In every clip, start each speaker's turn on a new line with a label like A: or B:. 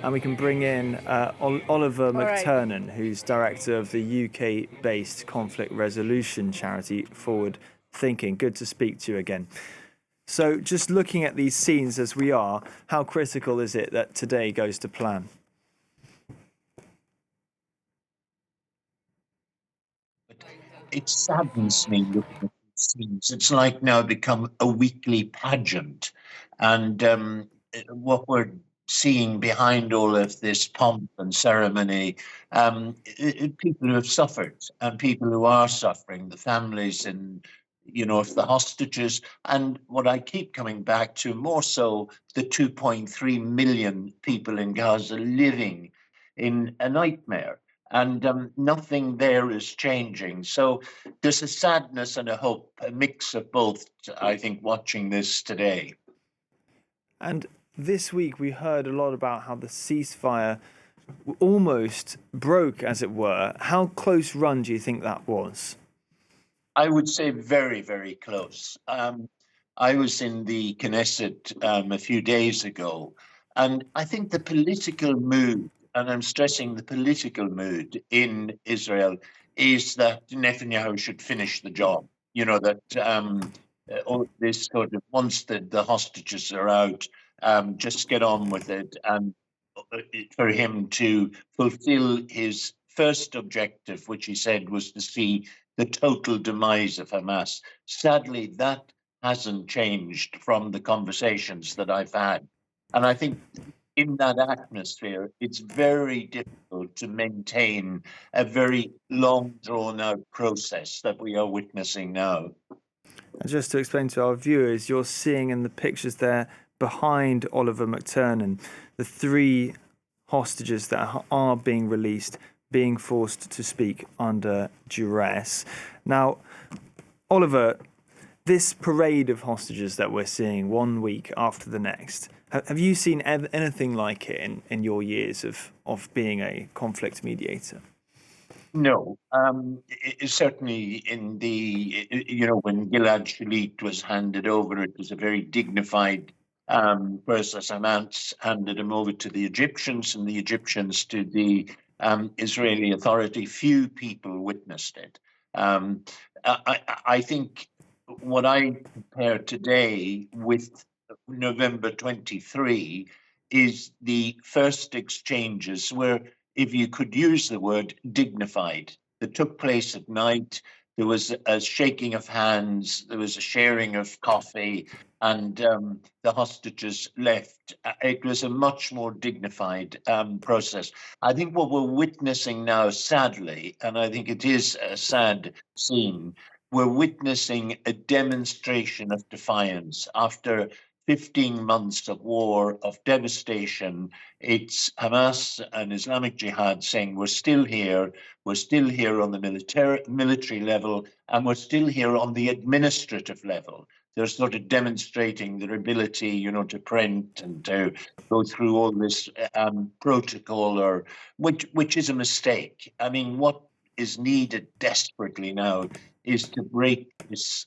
A: and we can bring in Oliver
B: All right.
A: McTernan, who's director of the UK-based conflict resolution charity Forward Thinking. Good to speak to you again. So just looking at these scenes as we are, how critical is it that today goes to plan?
C: It saddens me looking at these scenes. It's like now become a weekly pageant. And what we're seeing behind all of this pomp and ceremony, people who have suffered and people who are suffering, the families and of the hostages, and what I keep coming back to more so, the 2.3 million people in Gaza living in a nightmare. And nothing there is changing. So there's a sadness and a hope, a mix of both, I think, watching this today.
A: And this week we heard a lot about how the ceasefire almost broke, as it were. How close run do you think that was?
C: I would say very, very close. I was in the Knesset a few days ago, and I think the political mood, and I'm stressing the political mood in Israel, is that Netanyahu should finish the job. That all this sort of, once the hostages are out, just get on with it, and for him to fulfill his first objective, which he said was to see the total demise of Hamas. Sadly, that hasn't changed from the conversations that I've had. And I think in that atmosphere, it's very difficult to maintain a very long drawn out process that we are witnessing now.
A: And just to explain to our viewers, you're seeing in the pictures there behind Oliver McTernan, the 3 hostages that are being released, being forced to speak under duress. Now, Oliver, this parade of hostages that we're seeing one week after the next, have you seen anything like it in your years of being a conflict mediator?
C: No, certainly in the, when Gilad Shalit was handed over, it was a very dignified process. Hamas handed him over to the Egyptians and the Egyptians to the Israeli Authority. Few people witnessed it. I think what I compare today with November 23 is the first exchanges where, if you could use the word, dignified, that took place at night. There was a shaking of hands, there was a sharing of coffee, and the hostages left. It was a much more dignified process. I think what we're witnessing now, sadly, and I think it is a sad scene, we're witnessing a demonstration of defiance after 15 months of war, of devastation. It's Hamas and Islamic Jihad saying we're still here on the military level, and we're still here on the administrative level. They're sort of demonstrating their ability, to print and to go through all this protocol, which is a mistake. I mean, what is needed desperately now is to break this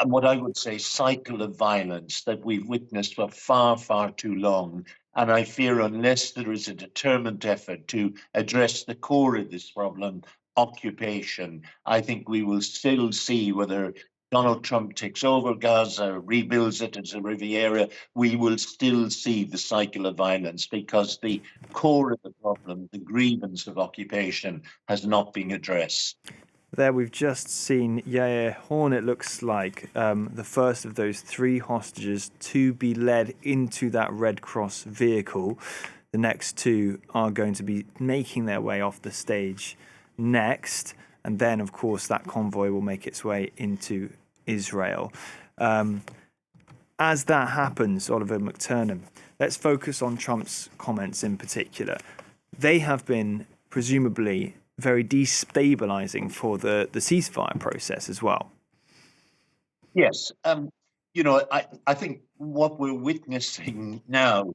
C: what I would say cycle of violence that we've witnessed for far, far too long. And I fear unless there is a determined effort to address the core of this problem, occupation, I think we will still see, whether Donald Trump takes over Gaza, rebuilds it as a Riviera, we will still see the cycle of violence, because the core of the problem, the grievance of occupation, has not been addressed.
A: There we've just seen Yair Horn, it looks like, the first of those 3 hostages to be led into that Red Cross vehicle. The next 2 are going to be making their way off the stage next. And then, of course, that convoy will make its way into Israel. As that happens, Oliver McTernan, let's focus on Trump's comments in particular. They have been presumably very destabilizing for the ceasefire process as well.
C: Yes. I think what we're witnessing now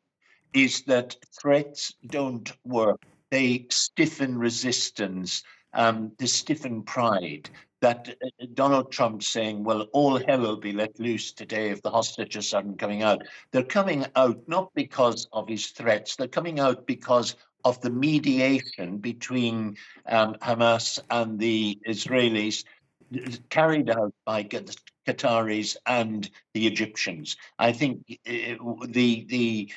C: is that threats don't work. They stiffen resistance, they stiffen pride. that Donald Trump saying, well, all hell will be let loose today if the hostages aren't coming out. They're coming out not because of his threats, they're coming out because of the mediation between Hamas and the Israelis carried out by the Qataris and the Egyptians. I think the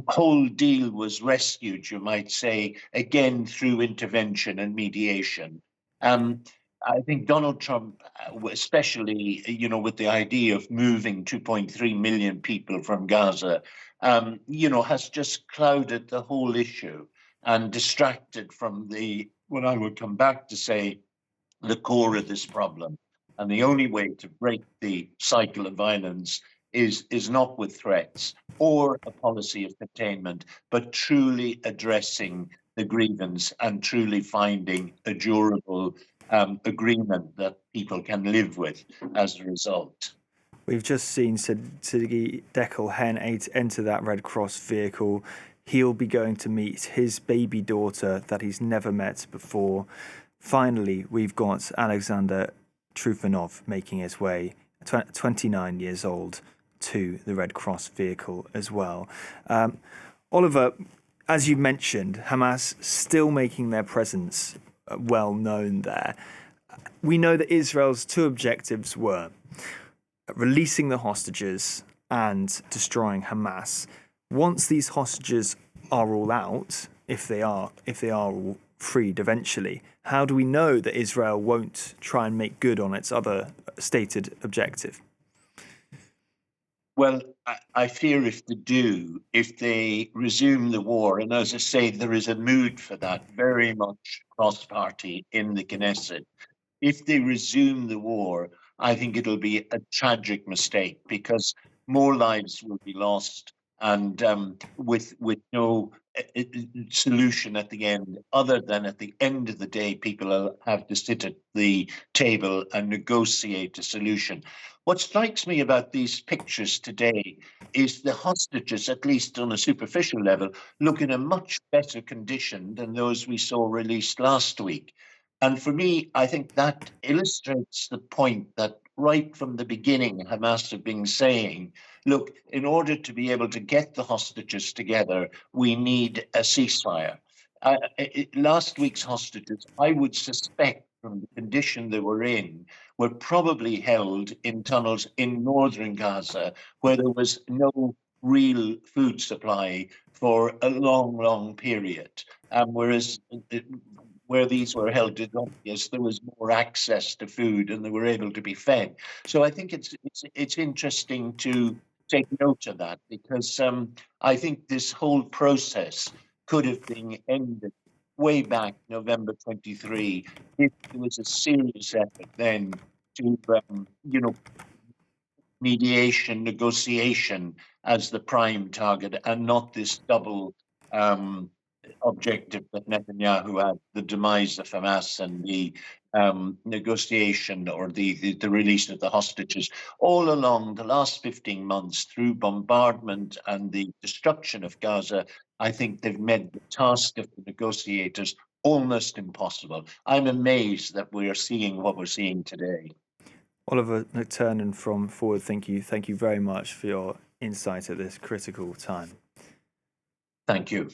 C: whole deal was rescued, you might say, again through intervention and mediation. I think Donald Trump, especially, with the idea of moving 2.3 million people from Gaza, has just clouded the whole issue and distracted from what I would come back to say, the core of this problem. And the only way to break the cycle of violence is not with threats or a policy of containment, but truly addressing the grievance and truly finding a durable agreement that people can live with as a result.
A: We've just seen Sidi Dekel Hen enter that Red Cross vehicle. He'll be going to meet his baby daughter that he's never met before. Finally, we've got Alexander Trufanov making his way, 29 years old, to the Red Cross vehicle as well. Oliver, as you mentioned, Hamas still making their presence well known there. We know that Israel's two objectives were releasing the hostages and destroying Hamas. Once these hostages are all out, if they are all freed eventually, how do we know that Israel won't try and make good on its other stated objective?
C: Well, I fear if they resume the war, and as I say, there is a mood for that very much cross-party in the Knesset. If they resume the war, I think it'll be a tragic mistake because more lives will be lost, and with no solution at the end, other than at the end of the day, people will have to sit at the table and negotiate a solution. What strikes me about these pictures today is the hostages, at least on a superficial level, look in a much better condition than those we saw released last week. And for me, I think that illustrates the point that right from the beginning, Hamas have been saying, look, in order to be able to get the hostages together, we need a ceasefire. Last week's hostages, I would suspect from the condition they were in, were probably held in tunnels in northern Gaza, where there was no real food supply for a long, long period. Whereas where these were held, it's obvious there was more access to food and they were able to be fed. So I think it's interesting to take note of that because I think this whole process could have been ended way back November 23 if there was a serious effort then to mediation, negotiation as the prime target and not this double objective that Netanyahu had, the demise of Hamas and the negotiation or the release of the hostages. All along the last 15 months, through bombardment and the destruction of Gaza, I think they've made the task of the negotiators almost impossible. I'm amazed that we are seeing what we're seeing today.
A: Oliver McTernan from Forward. Thank you very much for your insight at this critical time.
C: Thank you.